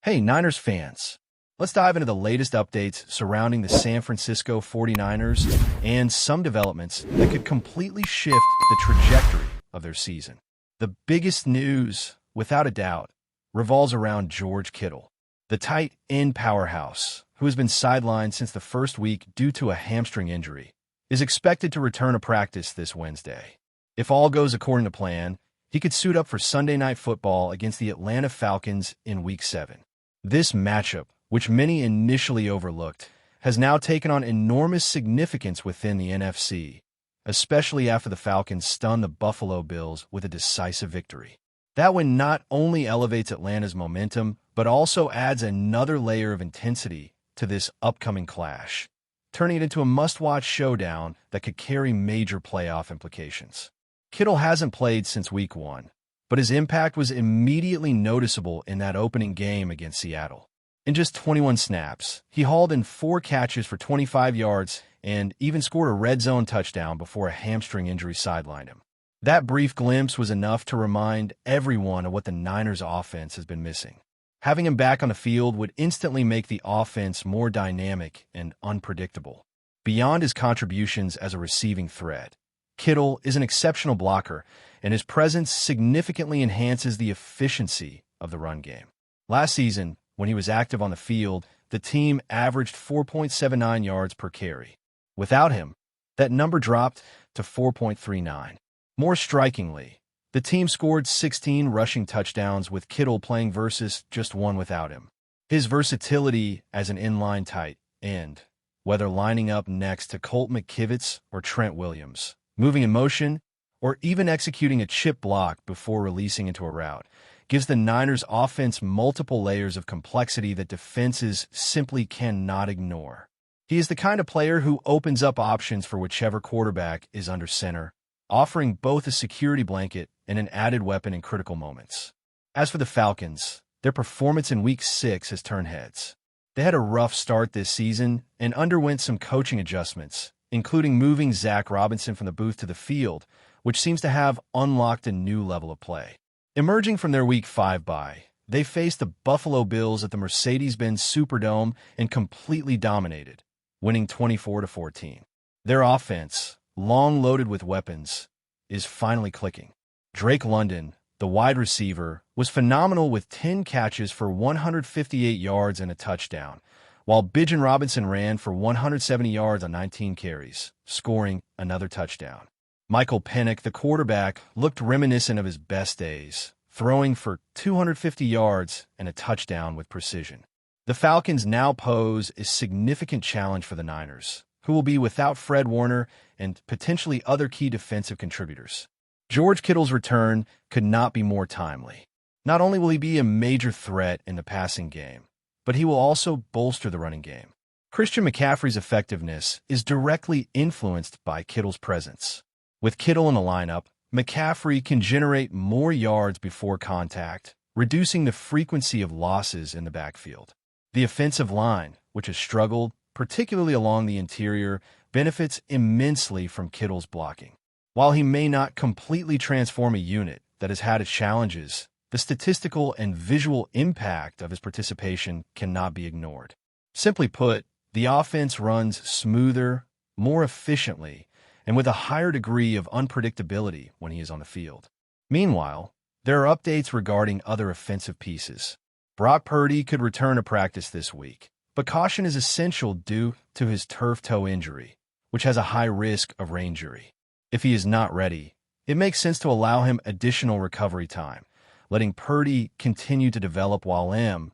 Hey, Niners fans. Let's dive into the latest updates surrounding the San Francisco 49ers and some developments that could completely shift the trajectory of their season. The biggest news, without a doubt, revolves around George Kittle, the tight end powerhouse, who has been sidelined since the first week due to a hamstring injury, is expected to return to practice this Wednesday. If all goes according to plan, he could suit up for Sunday Night Football against the Atlanta Falcons in Week 7. This matchup, which many initially overlooked, has now taken on enormous significance within the NFC, especially after the Falcons stunned the Buffalo Bills with a decisive victory. That win not only elevates Atlanta's momentum, but also adds another layer of intensity to this upcoming clash, turning it into a must-watch showdown that could carry major playoff implications. Kittle hasn't played since Week 1, but his impact was immediately noticeable in that opening game against Seattle. In just 21 snaps, he hauled in 4 catches for 25 yards and even scored a red zone touchdown before a hamstring injury sidelined him. That brief glimpse was enough to remind everyone of what the Niners' offense has been missing. Having him back on the field would instantly make the offense more dynamic and unpredictable. Beyond his contributions as a receiving threat, Kittle is an exceptional blocker, and his presence significantly enhances the efficiency of the run game. Last season, when he was active on the field, the team averaged 4.79 yards per carry. Without him, that number dropped to 4.39. More strikingly, the team scored 16 rushing touchdowns with Kittle playing versus just 1 without him. His versatility as an inline tight end, whether lining up next to Colt McKivitz or Trent Williams, moving in motion, or even executing a chip block before releasing into a route, gives the Niners' offense multiple layers of complexity that defenses simply cannot ignore. He is the kind of player who opens up options for whichever quarterback is under center, offering both a security blanket and an added weapon in critical moments. As for the Falcons, their performance in Week 6 has turned heads. They had a rough start this season and underwent some coaching adjustments, including moving Zach Robinson from the booth to the field, which seems to have unlocked a new level of play. Emerging from their Week 5 bye, they faced the Buffalo Bills at the Mercedes-Benz Superdome and completely dominated, winning 24-14. Their offense, long loaded with weapons, is finally clicking. Drake London, the wide receiver, was phenomenal with 10 catches for 158 yards and a touchdown, while Bijan Robinson ran for 170 yards on 19 carries, scoring another touchdown. Michael Penix, the quarterback, looked reminiscent of his best days, throwing for 250 yards and a touchdown with precision. The Falcons now pose a significant challenge for the Niners, who will be without Fred Warner and potentially other key defensive contributors. George Kittle's return could not be more timely. Not only will he be a major threat in the passing game, but he will also bolster the running game. Christian McCaffrey's effectiveness is directly influenced by Kittle's presence. With Kittle in the lineup, McCaffrey can generate more yards before contact, reducing the frequency of losses in the backfield. The offensive line, which has struggled, particularly along the interior, benefits immensely from Kittle's blocking. While he may not completely transform a unit that has had its challenges, the statistical and visual impact of his participation cannot be ignored. Simply put, the offense runs smoother, more efficiently, and with a higher degree of unpredictability when he is on the field. Meanwhile, there are updates regarding other offensive pieces. Brock Purdy could return to practice this week, but caution is essential due to his turf toe injury, which has a high risk of re-injury. If he is not ready, it makes sense to allow him additional recovery time, letting Purdy continue to develop while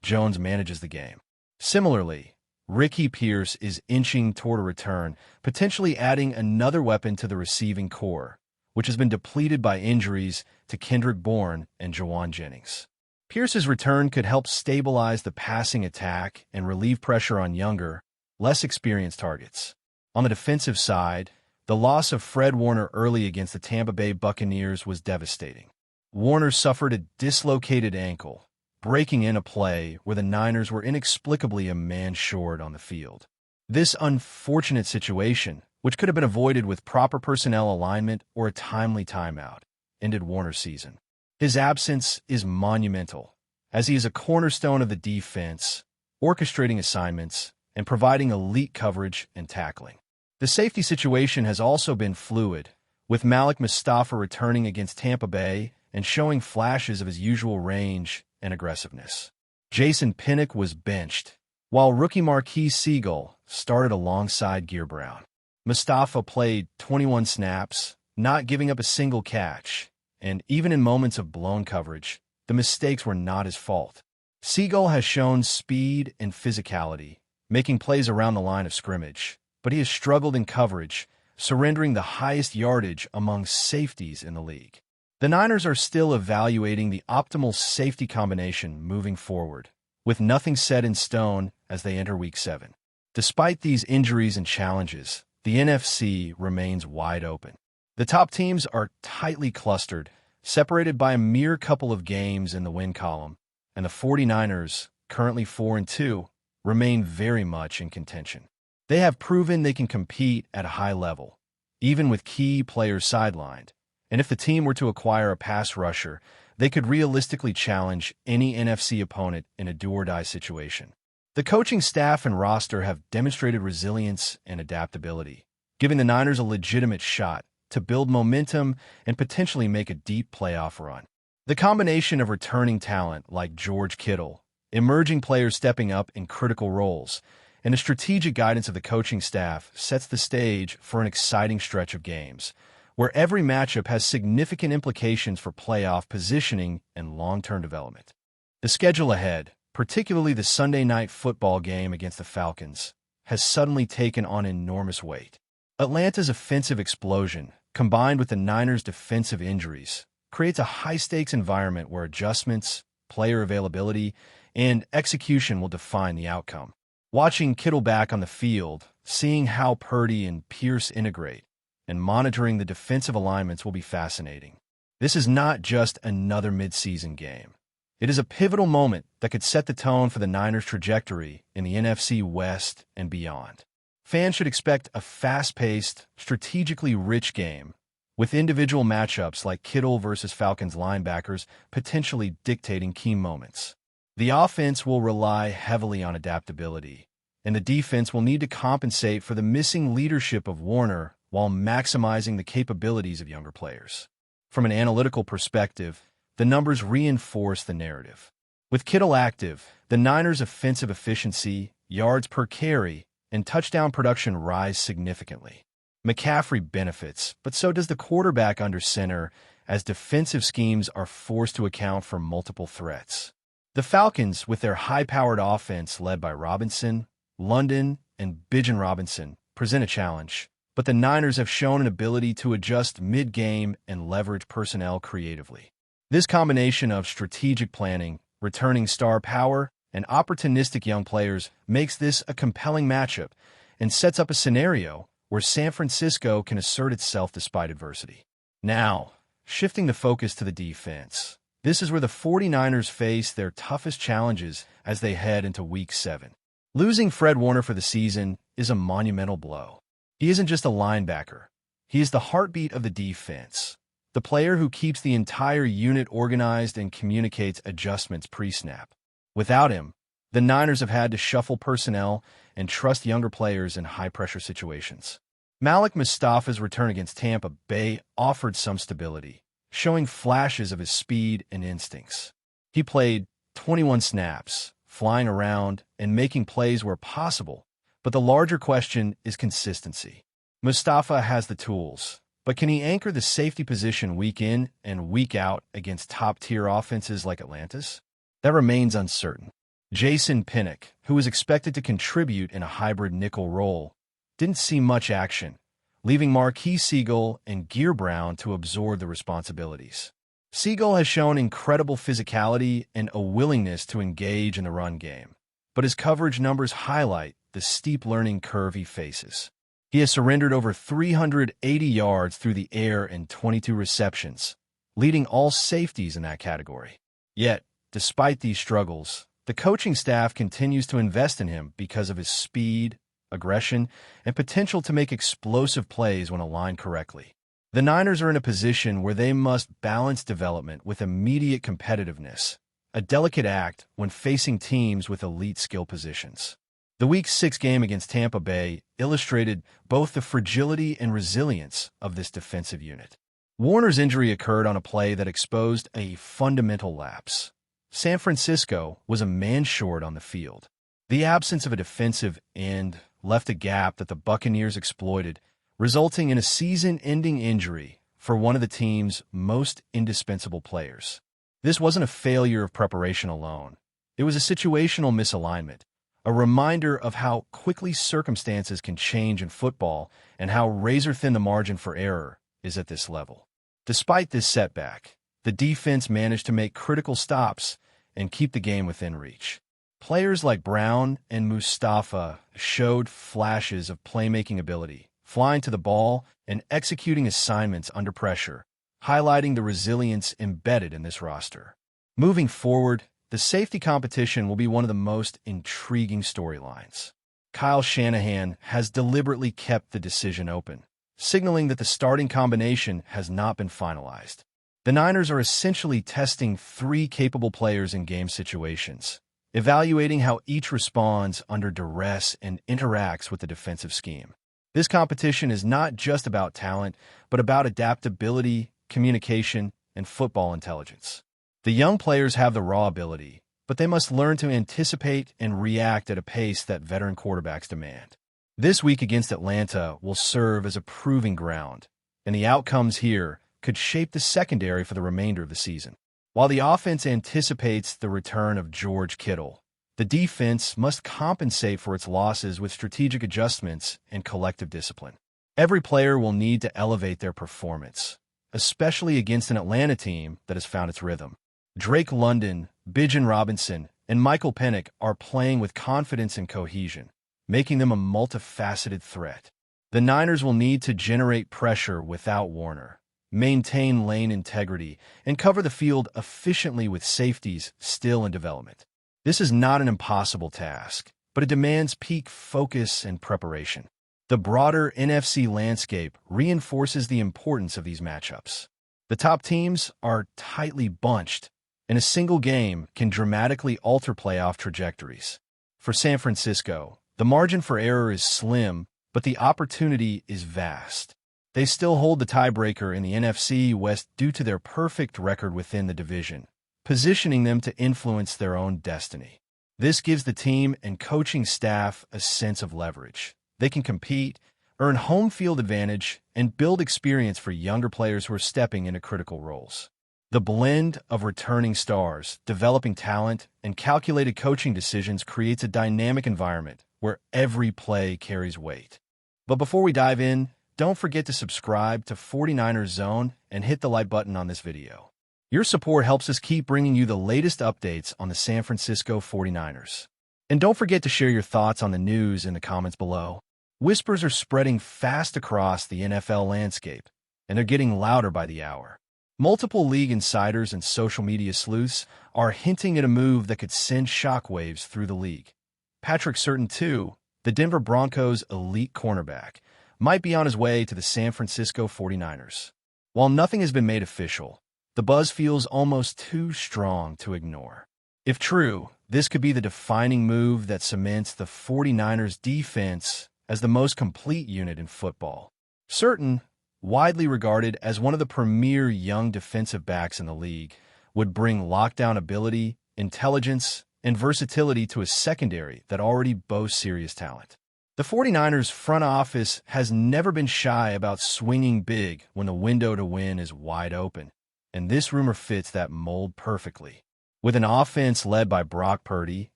Jones manages the game. Similarly, Ricky Pierce is inching toward a return, potentially adding another weapon to the receiving core, which has been depleted by injuries to Kendrick Bourne and Jawan Jennings. Pierce's return could help stabilize the passing attack and relieve pressure on younger, less experienced targets. On the defensive side, the loss of Fred Warner early against the Tampa Bay Buccaneers was devastating. Warner suffered a dislocated ankle, breaking in a play where the Niners were inexplicably a man short on the field. This unfortunate situation, which could have been avoided with proper personnel alignment or a timely timeout, ended Warner's season. His absence is monumental, as he is a cornerstone of the defense, orchestrating assignments and providing elite coverage and tackling. The safety situation has also been fluid, with Malik Mustafa returning against Tampa Bay and showing flashes of his usual range and aggressiveness. Jason Pinnock was benched, while rookie Marquise Siegel started alongside Gear Brown. Mustafa played 21 snaps, not giving up a single catch, and even in moments of blown coverage, the mistakes were not his fault. Siegel has shown speed and physicality, making plays around the line of scrimmage, but he has struggled in coverage, surrendering the highest yardage among safeties in the league. The Niners are still evaluating the optimal safety combination moving forward, with nothing set in stone as they enter Week 7. Despite these injuries and challenges, the NFC remains wide open. The top teams are tightly clustered, separated by a mere couple of games in the win column, and the 49ers, currently 4-2, remain very much in contention. They have proven they can compete at a high level, even with key players sidelined, and if the team were to acquire a pass rusher, they could realistically challenge any NFC opponent in a do-or-die situation. The coaching staff and roster have demonstrated resilience and adaptability, giving the Niners a legitimate shot to build momentum and potentially make a deep playoff run. The combination of returning talent like George Kittle, emerging players stepping up in critical roles, and the strategic guidance of the coaching staff sets the stage for an exciting stretch of games, where every matchup has significant implications for playoff positioning and long-term development. The schedule ahead, particularly the Sunday night football game against the Falcons, has suddenly taken on enormous weight. Atlanta's offensive explosion, combined with the Niners' defensive injuries, creates a high-stakes environment where adjustments, player availability, and execution will define the outcome. Watching Kittle back on the field, seeing how Purdy and Pierce integrate, and monitoring the defensive alignments will be fascinating. This is not just another midseason game. It is a pivotal moment that could set the tone for the Niners' trajectory in the NFC West and beyond. Fans should expect a fast-paced, strategically rich game, with individual matchups like Kittle versus Falcons linebackers potentially dictating key moments. The offense will rely heavily on adaptability, and the defense will need to compensate for the missing leadership of Warner while maximizing the capabilities of younger players. From an analytical perspective, the numbers reinforce the narrative. With Kittle active, the Niners' offensive efficiency, yards per carry, and touchdown production rise significantly. McCaffrey benefits, but so does the quarterback under center, as defensive schemes are forced to account for multiple threats. The Falcons, with their high-powered offense led by Robinson, London, and Bijan Robinson, present a challenge, but the Niners have shown an ability to adjust mid-game and leverage personnel creatively. This combination of strategic planning, returning star power, and opportunistic young players makes this a compelling matchup and sets up a scenario where San Francisco can assert itself despite adversity. Now, shifting the focus to the defense. This is where the 49ers face their toughest challenges as they head into Week 7. Losing Fred Warner for the season is a monumental blow. He isn't just a linebacker. He is the heartbeat of the defense, the player who keeps the entire unit organized and communicates adjustments pre-snap. Without him, the Niners have had to shuffle personnel and trust younger players in high-pressure situations. Malik Mustafa's return against Tampa Bay offered some stability, showing flashes of his speed and instincts. He played 21 snaps, flying around and making plays where possible, but the larger question is consistency. Mustafa has the tools, but can he anchor the safety position week in and week out against top-tier offenses like Atlanta's? That remains uncertain. Jason Pinnock, who was expected to contribute in a hybrid nickel role, didn't see much action, leaving Marquise Siegel and Gear Brown to absorb the responsibilities. Siegel has shown incredible physicality and a willingness to engage in the run game, but his coverage numbers highlight the steep learning curve he faces. He has surrendered over 380 yards through the air in 22 receptions, leading all safeties in that category. Yet, despite these struggles, the coaching staff continues to invest in him because of his speed, aggression, and potential to make explosive plays when aligned correctly. The Niners are in a position where they must balance development with immediate competitiveness, a delicate act when facing teams with elite skill positions. The Week 6 game against Tampa Bay illustrated both the fragility and resilience of this defensive unit. Warner's injury occurred on a play that exposed a fundamental lapse. San Francisco was a man short on the field. The absence of a defensive end left a gap that the Buccaneers exploited, resulting in a season-ending injury for one of the team's most indispensable players. This wasn't a failure of preparation alone. It was a situational misalignment, a reminder of how quickly circumstances can change in football and how razor-thin the margin for error is at this level. Despite this setback, the defense managed to make critical stops and keep the game within reach. Players like Brown and Mustafa showed flashes of playmaking ability, flying to the ball and executing assignments under pressure, highlighting the resilience embedded in this roster. Moving forward, the safety competition will be one of the most intriguing storylines. Kyle Shanahan has deliberately kept the decision open, signaling that the starting combination has not been finalized. The Niners are essentially testing three capable players in game situations, evaluating how each responds under duress and interacts with the defensive scheme. This competition is not just about talent, but about adaptability, communication, and football intelligence. The young players have the raw ability, but they must learn to anticipate and react at a pace that veteran quarterbacks demand. This week against Atlanta will serve as a proving ground, and the outcomes here could shape the secondary for the remainder of the season. While the offense anticipates the return of George Kittle, the defense must compensate for its losses with strategic adjustments and collective discipline. Every player will need to elevate their performance, especially against an Atlanta team that has found its rhythm. Drake London, Bijan Robinson, and Michael Penix are playing with confidence and cohesion, making them a multifaceted threat. The Niners will need to generate pressure without Warner, maintain lane integrity, and cover the field efficiently with safeties still in development. This is not an impossible task, but it demands peak focus and preparation. The broader NFC landscape reinforces the importance of these matchups. The top teams are tightly bunched, and a single game can dramatically alter playoff trajectories. For San Francisco, the margin for error is slim, but the opportunity is vast. They still hold the tiebreaker in the NFC West due to their perfect record within the division, positioning them to influence their own destiny. This gives the team and coaching staff a sense of leverage. They can compete, earn home field advantage, and build experience for younger players who are stepping into critical roles. The blend of returning stars, developing talent, and calculated coaching decisions creates a dynamic environment where every play carries weight. But before we dive in, don't forget to subscribe to 49ers Zone and hit the like button on this video. Your support helps us keep bringing you the latest updates on the San Francisco 49ers. And don't forget to share your thoughts on the news in the comments below. Whispers are spreading fast across the NFL landscape, and they're getting louder by the hour. Multiple league insiders and social media sleuths are hinting at a move that could send shockwaves through the league. Patrick Surtain, too, the Denver Broncos' elite cornerback, might be on his way to the San Francisco 49ers. While nothing has been made official, the buzz feels almost too strong to ignore. If true, this could be the defining move that cements the 49ers defense as the most complete unit in football. Surtain, widely regarded as one of the premier young defensive backs in the league, would bring lockdown ability, intelligence, and versatility to a secondary that already boasts serious talent. The 49ers front office has never been shy about swinging big when the window to win is wide open, and this rumor fits that mold perfectly. With an offense led by Brock Purdy,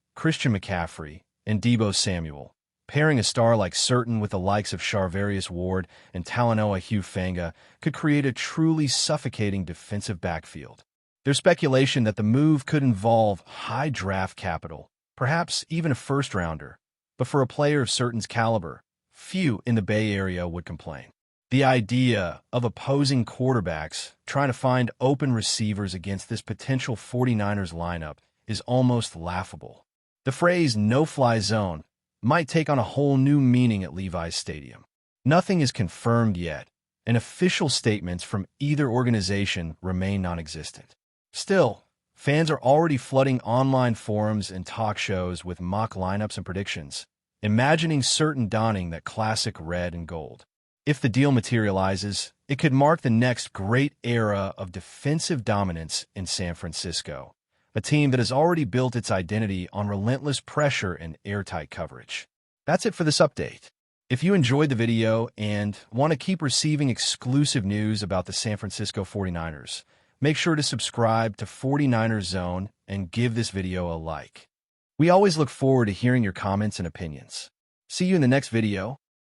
Christian McCaffrey, and Deebo Samuel, pairing a star like Surtain with the likes of Charvarius Ward and Talanoa Hufanga could create a truly suffocating defensive backfield. There's speculation that the move could involve high draft capital, perhaps even a first-rounder, but for a player of Surtain's caliber, few in the Bay Area would complain. The idea of opposing quarterbacks trying to find open receivers against this potential 49ers lineup is almost laughable. The phrase no-fly zone might take on a whole new meaning at Levi's Stadium. Nothing is confirmed yet, and official statements from either organization remain non-existent. Still, Fans are already flooding online forums and talk shows with mock lineups and predictions, imagining Surtain donning that classic red and gold. If the deal materializes, it could mark the next great era of defensive dominance in San Francisco, a team that has already built its identity on relentless pressure and airtight coverage. That's it for this update. If you enjoyed the video and want to keep receiving exclusive news about the San Francisco 49ers, make sure to subscribe to 49ers Zone and give this video a like. We always look forward to hearing your comments and opinions. See you in the next video.